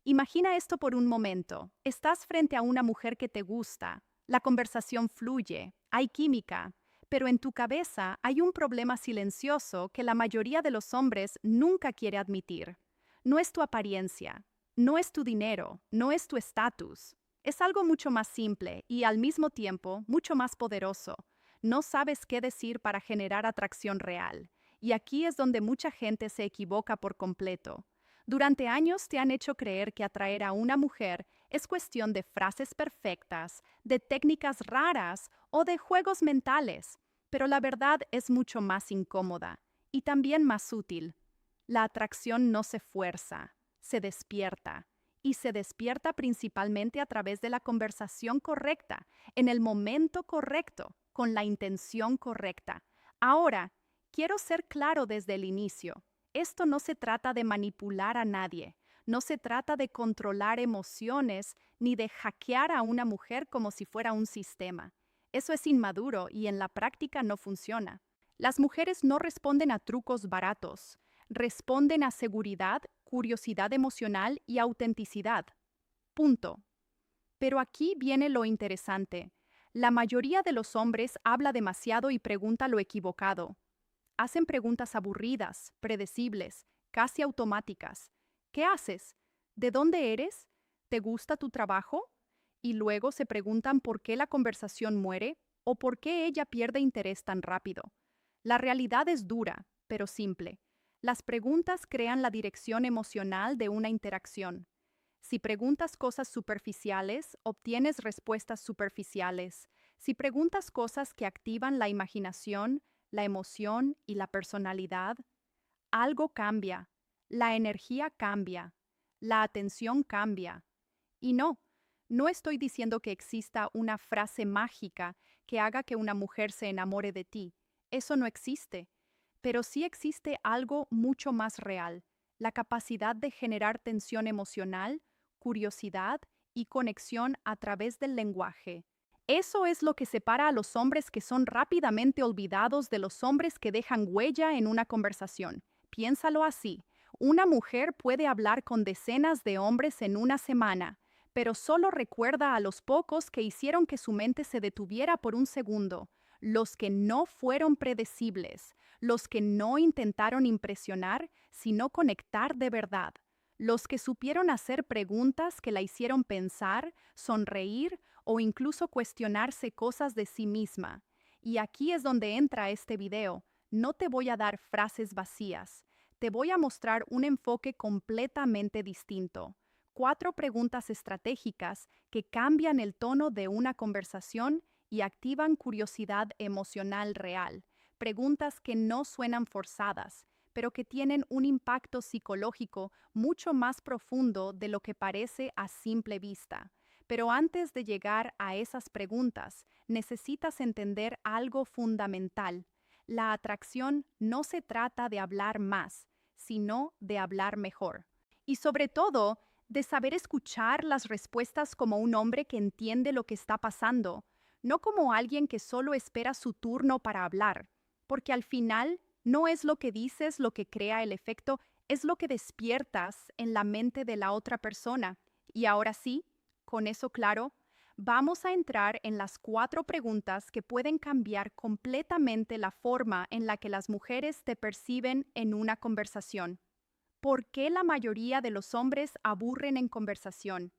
Imagina esto por un momento. Estás frente a una mujer que te gusta, la conversación fluye, hay química, pero en tu cabeza hay un problema silencioso que la mayoría de los hombres nunca quiere admitir. No es tu apariencia, no es tu dinero, no es tu estatus. Es algo mucho más simple y al mismo tiempo mucho más poderoso. No sabes qué decir para generar atracción real. Y aquí es donde mucha gente se equivoca por completo. Durante años te han hecho creer que atraer a una mujer es cuestión de frases perfectas, de técnicas raras o de juegos mentales, pero la verdad es mucho más incómoda y también más útil. La atracción no se fuerza, se despierta, y se despierta principalmente a través de la conversación correcta, en el momento correcto, con la intención correcta. Ahora, quiero ser claro desde el inicio. Esto no se trata de manipular a nadie, no se trata de controlar emociones ni de hackear a una mujer como si fuera un sistema. Eso es inmaduro y en la práctica no funciona. Las mujeres no responden a trucos baratos, responden a seguridad, curiosidad emocional y autenticidad. Punto. Pero aquí viene lo interesante. La mayoría de los hombres habla demasiado y pregunta lo equivocado. Hacen preguntas aburridas, predecibles, casi automáticas. ¿Qué haces? ¿De dónde eres? ¿Te gusta tu trabajo? Y luego se preguntan por qué la conversación muere o por qué ella pierde interés tan rápido. La realidad es dura, pero simple. Las preguntas crean la dirección emocional de una interacción. Si preguntas cosas superficiales, obtienes respuestas superficiales. Si preguntas cosas que activan la imaginación, la emoción y la personalidad, algo cambia, la energía cambia, la atención cambia. Y no estoy diciendo que exista una frase mágica que haga que una mujer se enamore de ti. Eso no existe. Pero sí existe algo mucho más real, la capacidad de generar tensión emocional, curiosidad y conexión a través del lenguaje. Eso es lo que separa a los hombres que son rápidamente olvidados de los hombres que dejan huella en una conversación. Piénsalo así. Una mujer puede hablar con decenas de hombres en una semana, pero solo recuerda a los pocos que hicieron que su mente se detuviera por un segundo, los que no fueron predecibles, los que no intentaron impresionar, sino conectar de verdad, los que supieron hacer preguntas que la hicieron pensar, sonreír o incluso cuestionarse cosas de sí misma. Y aquí es donde entra este video. No te voy a dar frases vacías, te voy a mostrar un enfoque completamente distinto. 4 preguntas estratégicas que cambian el tono de una conversación y activan curiosidad emocional real. Preguntas que no suenan forzadas, pero que tienen un impacto psicológico mucho más profundo de lo que parece a simple vista. Pero antes de llegar a esas preguntas, necesitas entender algo fundamental. La atracción no se trata de hablar más, sino de hablar mejor. Y sobre todo, de saber escuchar las respuestas como un hombre que entiende lo que está pasando, no como alguien que solo espera su turno para hablar, porque al final no es lo que dices lo que crea el efecto, es lo que despiertas en la mente de la otra persona. Y ahora sí, con eso claro, vamos a entrar en las 4 preguntas que pueden cambiar completamente la forma en la que las mujeres te perciben en una conversación. ¿Por qué la mayoría de los hombres aburren en conversación?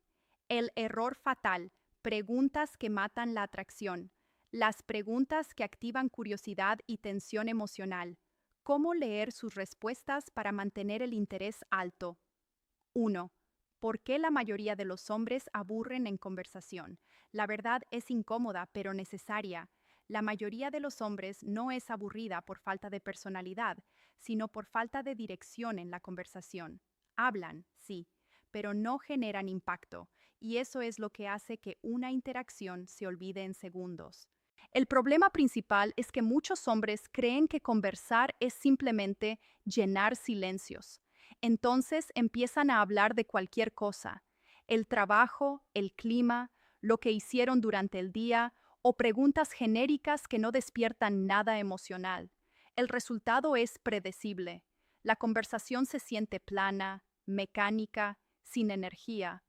El error fatal, preguntas que matan la atracción. Las preguntas que activan curiosidad y tensión emocional. ¿Cómo leer sus respuestas para mantener el interés alto? 1. ¿Por qué la mayoría de los hombres aburren en conversación? La verdad es incómoda, pero necesaria. La mayoría de los hombres no es aburrida por falta de personalidad, sino por falta de dirección en la conversación. Hablan, sí, pero no generan impacto, y eso es lo que hace que una interacción se olvide en segundos. El problema principal es que muchos hombres creen que conversar es simplemente llenar silencios. Entonces empiezan a hablar de cualquier cosa, el trabajo, el clima, lo que hicieron durante el día o preguntas genéricas que no despiertan nada emocional. El resultado es predecible. La conversación se siente plana, mecánica, sin energía.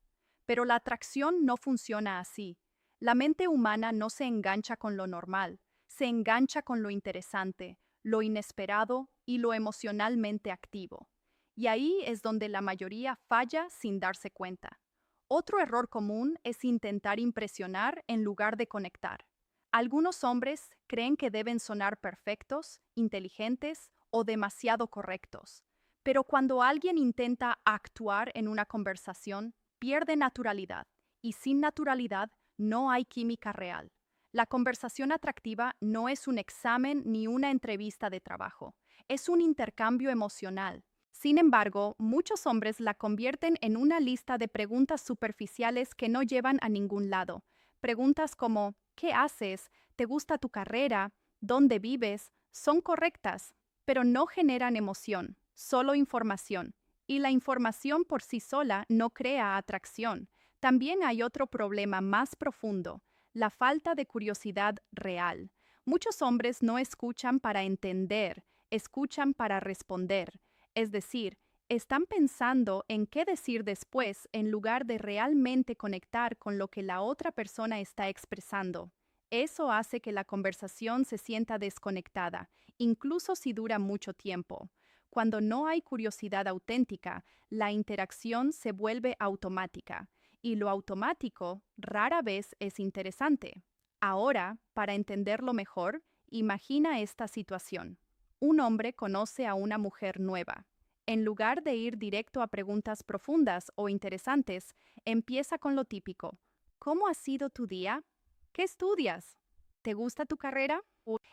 Pero la atracción no funciona así. La mente humana no se engancha con lo normal, se engancha con lo interesante, lo inesperado y lo emocionalmente activo. Y ahí es donde la mayoría falla sin darse cuenta. Otro error común es intentar impresionar en lugar de conectar. Algunos hombres creen que deben sonar perfectos, inteligentes o demasiado correctos. Pero cuando alguien intenta actuar en una conversación, pierde naturalidad. Y sin naturalidad no hay química real. La conversación atractiva no es un examen ni una entrevista de trabajo. Es un intercambio emocional. Sin embargo, muchos hombres la convierten en una lista de preguntas superficiales que no llevan a ningún lado. Preguntas como ¿qué haces? ¿Te gusta tu carrera? ¿Dónde vives? Son correctas, pero no generan emoción, solo información. Y la información por sí sola no crea atracción. También hay otro problema más profundo, la falta de curiosidad real. Muchos hombres no escuchan para entender, escuchan para responder. Es decir, están pensando en qué decir después en lugar de realmente conectar con lo que la otra persona está expresando. Eso hace que la conversación se sienta desconectada, incluso si dura mucho tiempo. Cuando no hay curiosidad auténtica, la interacción se vuelve automática, y lo automático rara vez es interesante. Ahora, para entenderlo mejor, imagina esta situación. Un hombre conoce a una mujer nueva. En lugar de ir directo a preguntas profundas o interesantes, empieza con lo típico. ¿Cómo ha sido tu día? ¿Qué estudias? ¿Te gusta tu carrera?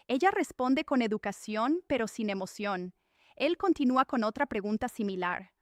Ella responde con educación, pero sin emoción. Él continúa con otra pregunta similar.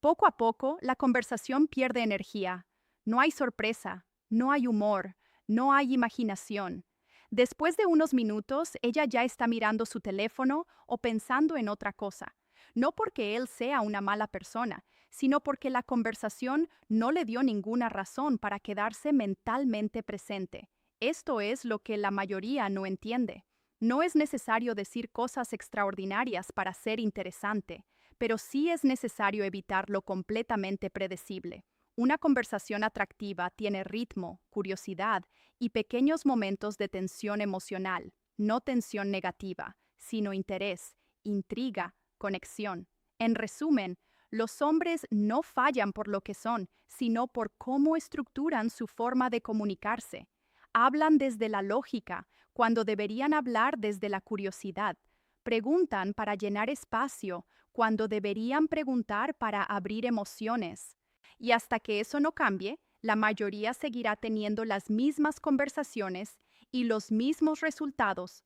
Poco a poco, la conversación pierde energía. No hay sorpresa, no hay humor, no hay imaginación. Después de unos minutos, ella ya está mirando su teléfono o pensando en otra cosa. No porque él sea una mala persona, sino porque la conversación no le dio ninguna razón para quedarse mentalmente presente. Esto es lo que la mayoría no entiende. No es necesario decir cosas extraordinarias para ser interesante, pero sí es necesario evitar lo completamente predecible. Una conversación atractiva tiene ritmo, curiosidad y pequeños momentos de tensión emocional, no tensión negativa, sino interés, intriga, conexión. En resumen, los hombres no fallan por lo que son, sino por cómo estructuran su forma de comunicarse. Hablan desde la lógica, cuando deberían hablar desde la curiosidad. Preguntan para llenar espacio, cuando deberían preguntar para abrir emociones. Y hasta que eso no cambie, la mayoría seguirá teniendo las mismas conversaciones y los mismos resultados.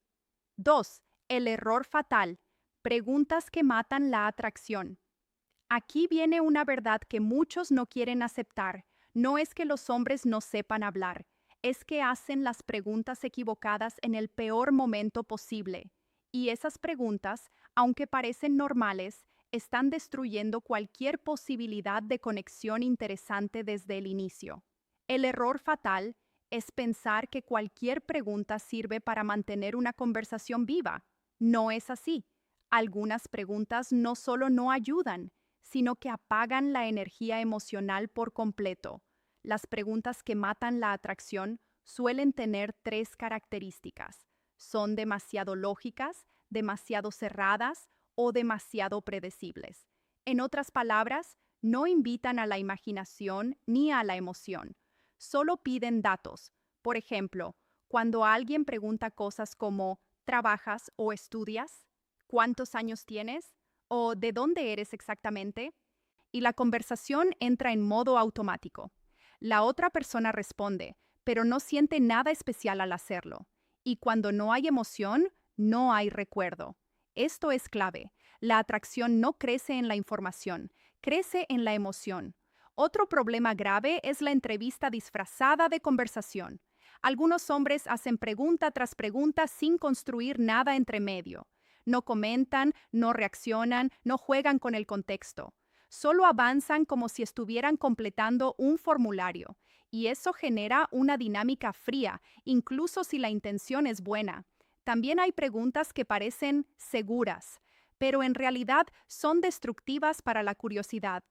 2. El error fatal. Preguntas que matan la atracción. Aquí viene una verdad que muchos no quieren aceptar. No es que los hombres no sepan hablar, es que hacen las preguntas equivocadas en el peor momento posible. Y esas preguntas, aunque parecen normales, están destruyendo cualquier posibilidad de conexión interesante desde el inicio. El error fatal es pensar que cualquier pregunta sirve para mantener una conversación viva. No es así. Algunas preguntas no solo no ayudan, sino que apagan la energía emocional por completo. Las preguntas que matan la atracción suelen tener tres características. Son demasiado lógicas, demasiado cerradas o demasiado predecibles. En otras palabras, no invitan a la imaginación ni a la emoción. Solo piden datos. Por ejemplo, cuando alguien pregunta cosas como ¿trabajas o estudias? ¿Cuántos años tienes? ¿O de dónde eres exactamente? Y la conversación entra en modo automático. La otra persona responde, pero no siente nada especial al hacerlo. Y cuando no hay emoción, no hay recuerdo. Esto es clave. La atracción no crece en la información, crece en la emoción. Otro problema grave es la entrevista disfrazada de conversación. Algunos hombres hacen pregunta tras pregunta sin construir nada entre medio. No comentan, no reaccionan, no juegan con el contexto. Solo avanzan como si estuvieran completando un formulario. Y eso genera una dinámica fría, incluso si la intención es buena. También hay preguntas que parecen seguras, pero en realidad son destructivas para la curiosidad.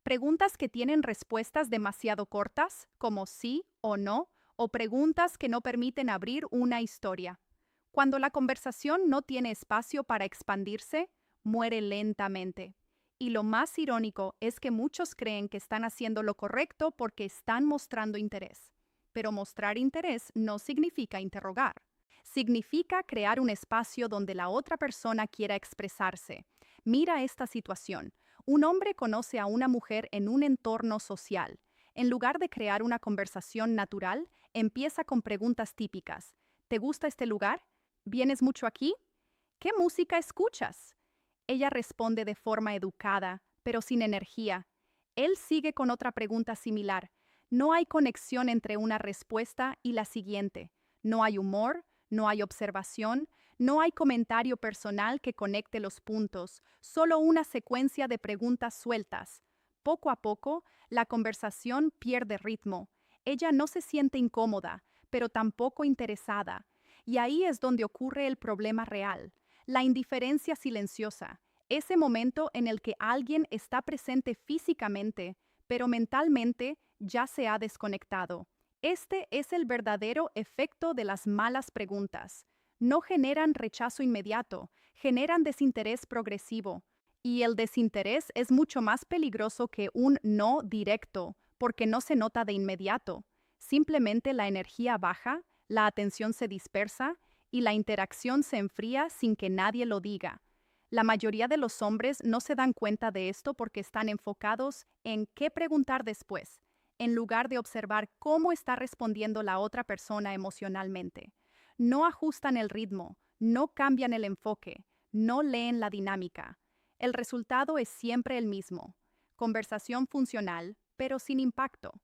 Preguntas que tienen respuestas demasiado cortas, como sí o no, o preguntas que no permiten abrir una historia. Cuando la conversación no tiene espacio para expandirse, muere lentamente. Y lo más irónico es que muchos creen que están haciendo lo correcto porque están mostrando interés. Pero mostrar interés no significa interrogar. Significa crear un espacio donde la otra persona quiera expresarse. Mira esta situación. Un hombre conoce a una mujer en un entorno social. En lugar de crear una conversación natural, empieza con preguntas típicas. ¿Te gusta este lugar? ¿Vienes mucho aquí? ¿Qué música escuchas? Ella responde de forma educada, pero sin energía. Él sigue con otra pregunta similar. No hay conexión entre una respuesta y la siguiente. No hay humor, no hay observación, no hay comentario personal que conecte los puntos, solo una secuencia de preguntas sueltas. Poco a poco, la conversación pierde ritmo. Ella no se siente incómoda, pero tampoco interesada. Y ahí es donde ocurre el problema real, la indiferencia silenciosa, ese momento en el que alguien está presente físicamente, pero mentalmente ya se ha desconectado. Este es el verdadero efecto de las malas preguntas. No generan rechazo inmediato, generan desinterés progresivo. Y el desinterés es mucho más peligroso que un no directo, porque no se nota de inmediato. Simplemente la energía baja, la atención se dispersa y la interacción se enfría sin que nadie lo diga. La mayoría de los hombres no se dan cuenta de esto porque están enfocados en qué preguntar después, en lugar de observar cómo está respondiendo la otra persona emocionalmente. No ajustan el ritmo, no cambian el enfoque, no leen la dinámica. El resultado es siempre el mismo: conversación funcional, pero sin impacto.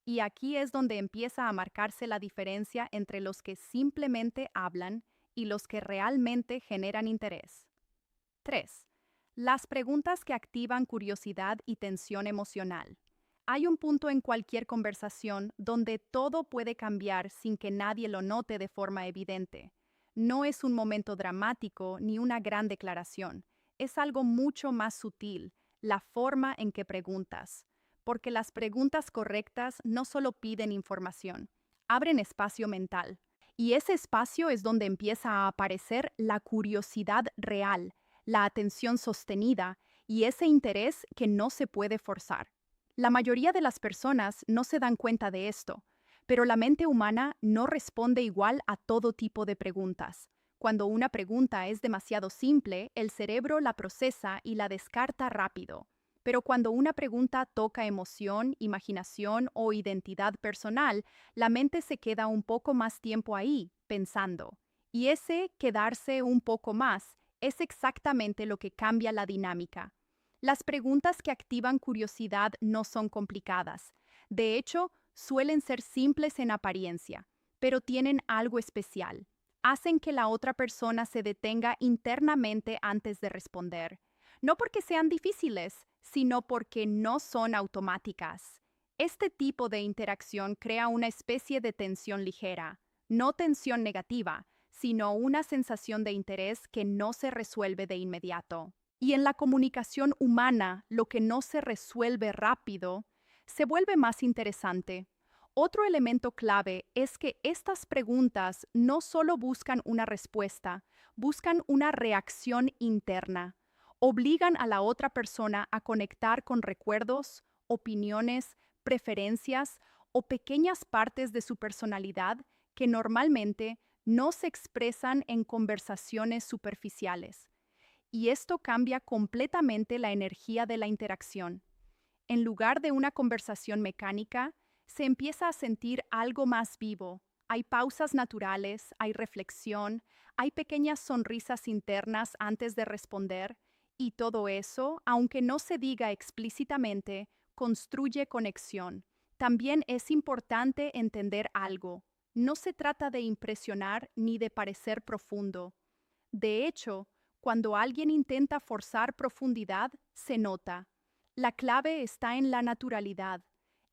Y aquí es donde empieza a marcarse la diferencia entre los que simplemente hablan y los que realmente generan interés. 3. Las preguntas que activan curiosidad y tensión emocional. Hay un punto en cualquier conversación donde todo puede cambiar sin que nadie lo note de forma evidente. No es un momento dramático ni una gran declaración. Es algo mucho más sutil, la forma en que preguntas. Porque las preguntas correctas no solo piden información, abren espacio mental. Y ese espacio es donde empieza a aparecer la curiosidad real, la atención sostenida y ese interés que no se puede forzar. La mayoría de las personas no se dan cuenta de esto, pero la mente humana no responde igual a todo tipo de preguntas. Cuando una pregunta es demasiado simple, el cerebro la procesa y la descarta rápido. Pero cuando una pregunta toca emoción, imaginación o identidad personal, la mente se queda un poco más tiempo ahí, pensando. Y ese quedarse un poco más es exactamente lo que cambia la dinámica. Las preguntas que activan curiosidad no son complicadas. De hecho, suelen ser simples en apariencia, pero tienen algo especial. Hacen que la otra persona se detenga internamente antes de responder. No porque sean difíciles, sino porque no son automáticas. Este tipo de interacción crea una especie de tensión ligera, no tensión negativa, sino una sensación de interés que no se resuelve de inmediato. Y en la comunicación humana, lo que no se resuelve rápido se vuelve más interesante. Otro elemento clave es que estas preguntas no solo buscan una respuesta, buscan una reacción interna. Obligan a la otra persona a conectar con recuerdos, opiniones, preferencias o pequeñas partes de su personalidad que normalmente no se expresan en conversaciones superficiales. Y esto cambia completamente la energía de la interacción. En lugar de una conversación mecánica, se empieza a sentir algo más vivo. Hay pausas naturales, hay reflexión, hay pequeñas sonrisas internas antes de responder, y todo eso, aunque no se diga explícitamente, construye conexión. También es importante entender algo. No se trata de impresionar ni de parecer profundo. De hecho, cuando alguien intenta forzar profundidad, se nota. La clave está en la naturalidad,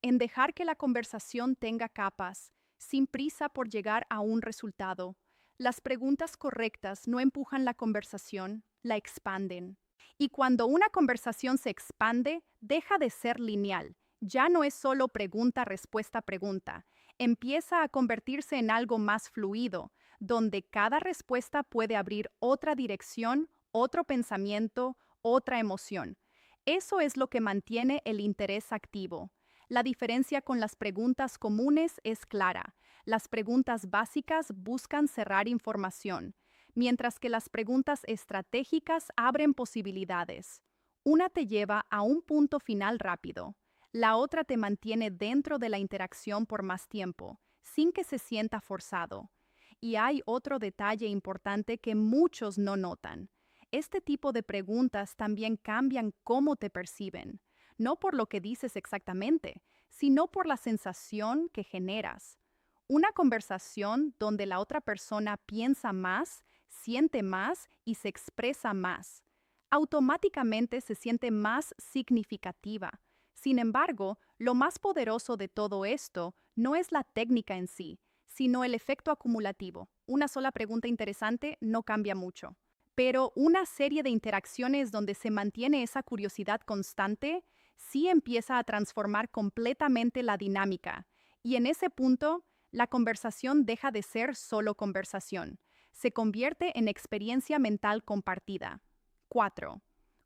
en dejar que la conversación tenga capas, sin prisa por llegar a un resultado. Las preguntas correctas no empujan la conversación, la expanden. Y cuando una conversación se expande, deja de ser lineal. Ya no es solo pregunta, respuesta, pregunta. Empieza a convertirse en algo más fluido, donde cada respuesta puede abrir otra dirección, otro pensamiento, otra emoción. Eso es lo que mantiene el interés activo. La diferencia con las preguntas comunes es clara. Las preguntas básicas buscan cerrar información, mientras que las preguntas estratégicas abren posibilidades. Una te lleva a un punto final rápido. La otra te mantiene dentro de la interacción por más tiempo, sin que se sienta forzado. Y hay otro detalle importante que muchos no notan. Este tipo de preguntas también cambian cómo te perciben, no por lo que dices exactamente, sino por la sensación que generas. Una conversación donde la otra persona piensa más, siente más y se expresa más. Automáticamente se siente más significativa. Sin embargo, lo más poderoso de todo esto no es la técnica en sí, sino el efecto acumulativo. Una sola pregunta interesante no cambia mucho. Pero una serie de interacciones donde se mantiene esa curiosidad constante sí empieza a transformar completamente la dinámica. Y en ese punto, la conversación deja de ser solo conversación. Se convierte en experiencia mental compartida. 4.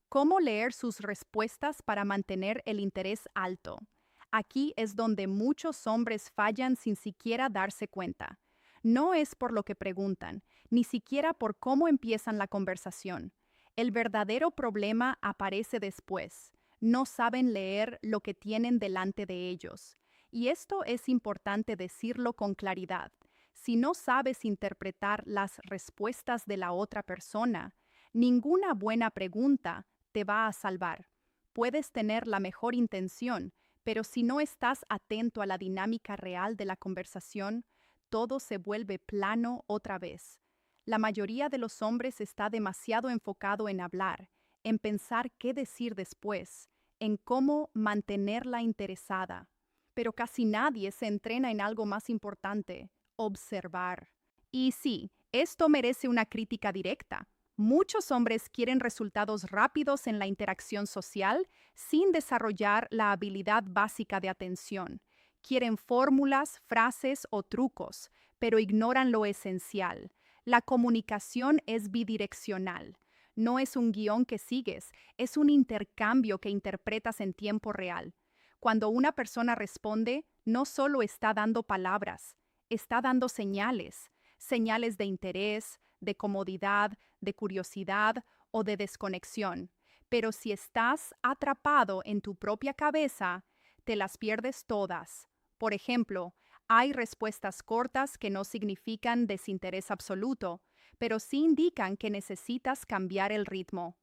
¿Cómo leer sus respuestas para mantener el interés alto? Aquí es donde muchos hombres fallan sin siquiera darse cuenta. No es por lo que preguntan, ni siquiera por cómo empiezan la conversación. El verdadero problema aparece después. No saben leer lo que tienen delante de ellos. Y esto es importante decirlo con claridad. Si no sabes interpretar las respuestas de la otra persona, ninguna buena pregunta te va a salvar. Puedes tener la mejor intención, pero si no estás atento a la dinámica real de la conversación, todo se vuelve plano otra vez. La mayoría de los hombres está demasiado enfocado en hablar, en pensar qué decir después, en cómo mantenerla interesada. Pero casi nadie se entrena en algo más importante: observar. Y sí, esto merece una crítica directa. Muchos hombres quieren resultados rápidos en la interacción social sin desarrollar la habilidad básica de atención. Quieren fórmulas, frases o trucos, pero ignoran lo esencial. La comunicación es bidireccional. No es un guión que sigues, es un intercambio que interpretas en tiempo real. Cuando una persona responde, no solo está dando palabras, está dando señales, señales de interés, de comodidad, de curiosidad o de desconexión. Pero si estás atrapado en tu propia cabeza, te las pierdes todas. Por ejemplo, hay respuestas cortas que no significan desinterés absoluto, pero sí indican que necesitas cambiar el ritmo.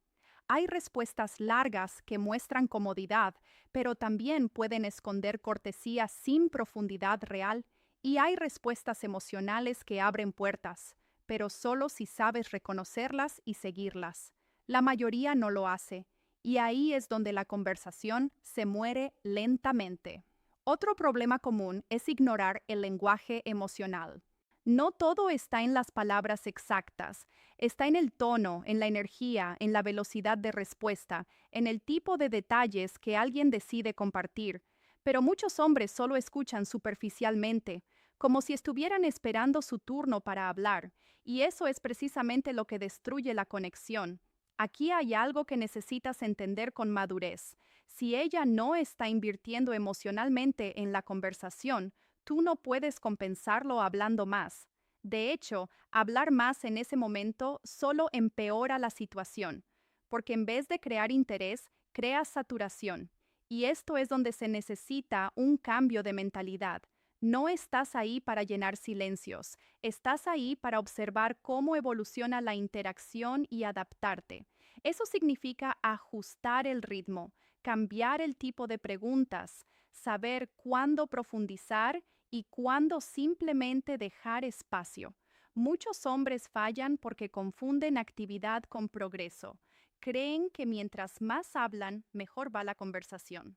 Hay respuestas largas que muestran comodidad, pero también pueden esconder cortesía sin profundidad real. Y hay respuestas emocionales que abren puertas, pero solo si sabes reconocerlas y seguirlas. La mayoría no lo hace, y ahí es donde la conversación se muere lentamente. Otro problema común es ignorar el lenguaje emocional. No todo está en las palabras exactas, está en el tono, en la energía, en la velocidad de respuesta, en el tipo de detalles que alguien decide compartir. Pero muchos hombres solo escuchan superficialmente, como si estuvieran esperando su turno para hablar, y eso es precisamente lo que destruye la conexión. Aquí hay algo que necesitas entender con madurez. Si ella no está invirtiendo emocionalmente en la conversación, tú no puedes compensarlo hablando más. De hecho, hablar más en ese momento solo empeora la situación, porque en vez de crear interés, crea saturación. Y esto es donde se necesita un cambio de mentalidad. No estás ahí para llenar silencios, estás ahí para observar cómo evoluciona la interacción y adaptarte. Eso significa ajustar el ritmo, cambiar el tipo de preguntas, saber cuándo profundizar y cuándo simplemente dejar espacio. Muchos hombres fallan porque confunden actividad con progreso. Creen que mientras más hablan, mejor va la conversación.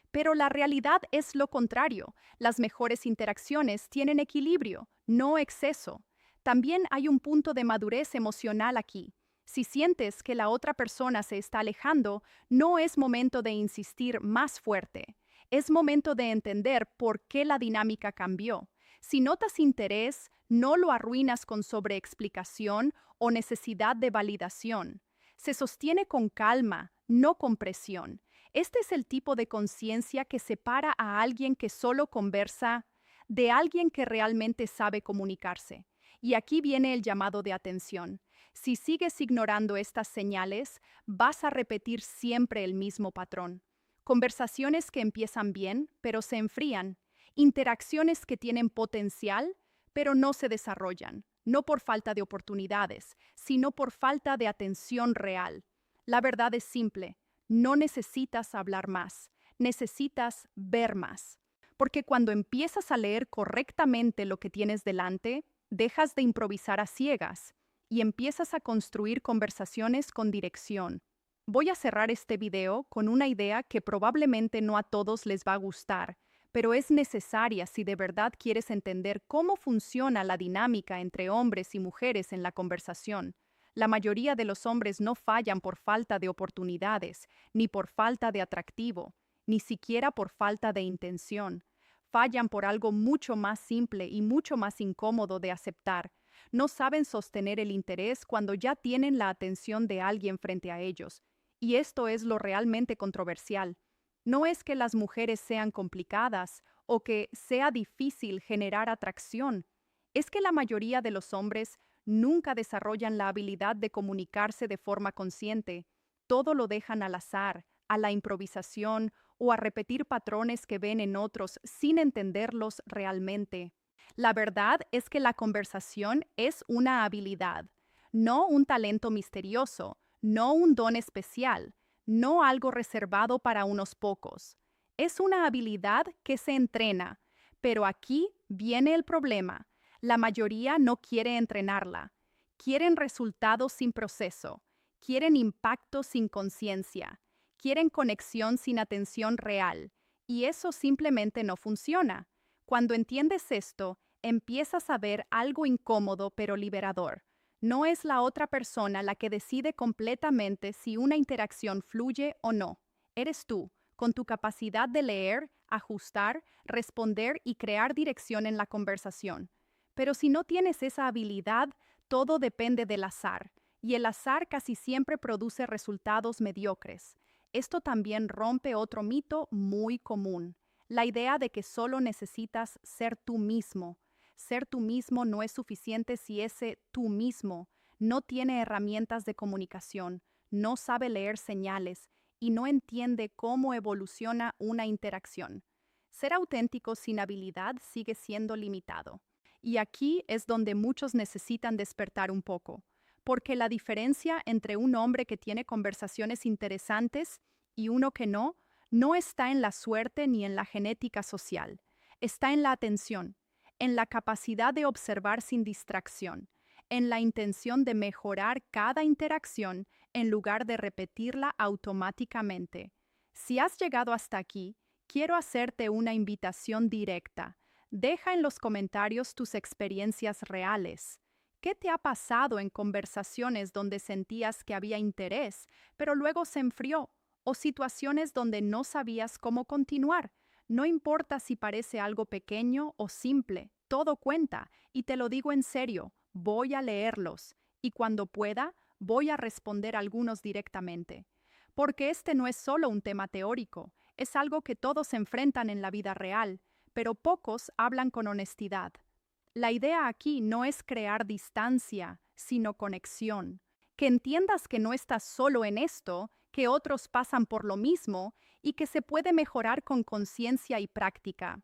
Pero la realidad es lo contrario. Las mejores interacciones tienen equilibrio, no exceso. También hay un punto de madurez emocional aquí. Si sientes que la otra persona se está alejando, no es momento de insistir más fuerte. Es momento de entender por qué la dinámica cambió. Si notas interés, no lo arruinas con sobreexplicación o necesidad de validación. Se sostiene con calma, no con presión. Este es el tipo de conciencia que separa a alguien que solo conversa de alguien que realmente sabe comunicarse. Y aquí viene el llamado de atención. Si sigues ignorando estas señales, vas a repetir siempre el mismo patrón. Conversaciones que empiezan bien, pero se enfrían. Interacciones que tienen potencial, pero no se desarrollan. No por falta de oportunidades, sino por falta de atención real. La verdad es simple. No necesitas hablar más. Necesitas ver más. Porque cuando empiezas a leer correctamente lo que tienes delante, dejas de improvisar a ciegas y empiezas a construir conversaciones con dirección. Voy a cerrar este video con una idea que probablemente no a todos les va a gustar, pero es necesaria si de verdad quieres entender cómo funciona la dinámica entre hombres y mujeres en la conversación. La mayoría de los hombres no fallan por falta de oportunidades, ni por falta de atractivo, ni siquiera por falta de intención. Fallan por algo mucho más simple y mucho más incómodo de aceptar. No saben sostener el interés cuando ya tienen la atención de alguien frente a ellos. Y esto es lo realmente controversial. No es que las mujeres sean complicadas o que sea difícil generar atracción. Es que la mayoría de los hombres nunca desarrollan la habilidad de comunicarse de forma consciente. Todo lo dejan al azar, a la improvisación o a repetir patrones que ven en otros sin entenderlos realmente. La verdad es que la conversación es una habilidad, no un talento misterioso, no un don especial, no algo reservado para unos pocos. Es una habilidad que se entrena, pero aquí viene el problema. La mayoría no quiere entrenarla. Quieren resultados sin proceso, quieren impacto sin conciencia, quieren conexión sin atención real, y eso simplemente no funciona. Cuando entiendes esto, empiezas a ver algo incómodo pero liberador. No es la otra persona la que decide completamente si una interacción fluye o no. Eres tú, con tu capacidad de leer, ajustar, responder y crear dirección en la conversación. Pero si no tienes esa habilidad, todo depende del azar, y el azar casi siempre produce resultados mediocres. Esto también rompe otro mito muy común, la idea de que solo necesitas ser tú mismo. Ser tú mismo no es suficiente si ese tú mismo no tiene herramientas de comunicación, no sabe leer señales y no entiende cómo evoluciona una interacción. Ser auténtico sin habilidad sigue siendo limitado. Y aquí es donde muchos necesitan despertar un poco, porque la diferencia entre un hombre que tiene conversaciones interesantes y uno que no está en la suerte ni en la genética social, está en la atención, en la capacidad de observar sin distracción, en la intención de mejorar cada interacción en lugar de repetirla automáticamente. Si has llegado hasta aquí, quiero hacerte una invitación directa. Deja en los comentarios tus experiencias reales. ¿Qué te ha pasado en conversaciones donde sentías que había interés, pero luego se enfrió? O situaciones donde no sabías cómo continuar. No importa si parece algo pequeño o simple, todo cuenta, y te lo digo en serio, voy a leerlos, y cuando pueda, voy a responder algunos directamente. Porque este no es solo un tema teórico, es algo que todos enfrentan en la vida real, pero pocos hablan con honestidad. La idea aquí no es crear distancia, sino conexión. Que entiendas que no estás solo en esto, que otros pasan por lo mismo y que se puede mejorar con conciencia y práctica.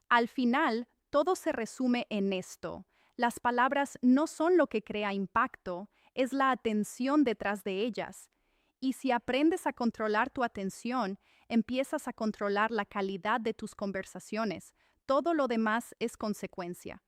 Al final, todo se resume en esto. Las palabras no son lo que crea impacto, es la atención detrás de ellas. Y si aprendes a controlar tu atención, empiezas a controlar la calidad de tus conversaciones. Todo lo demás es consecuencia.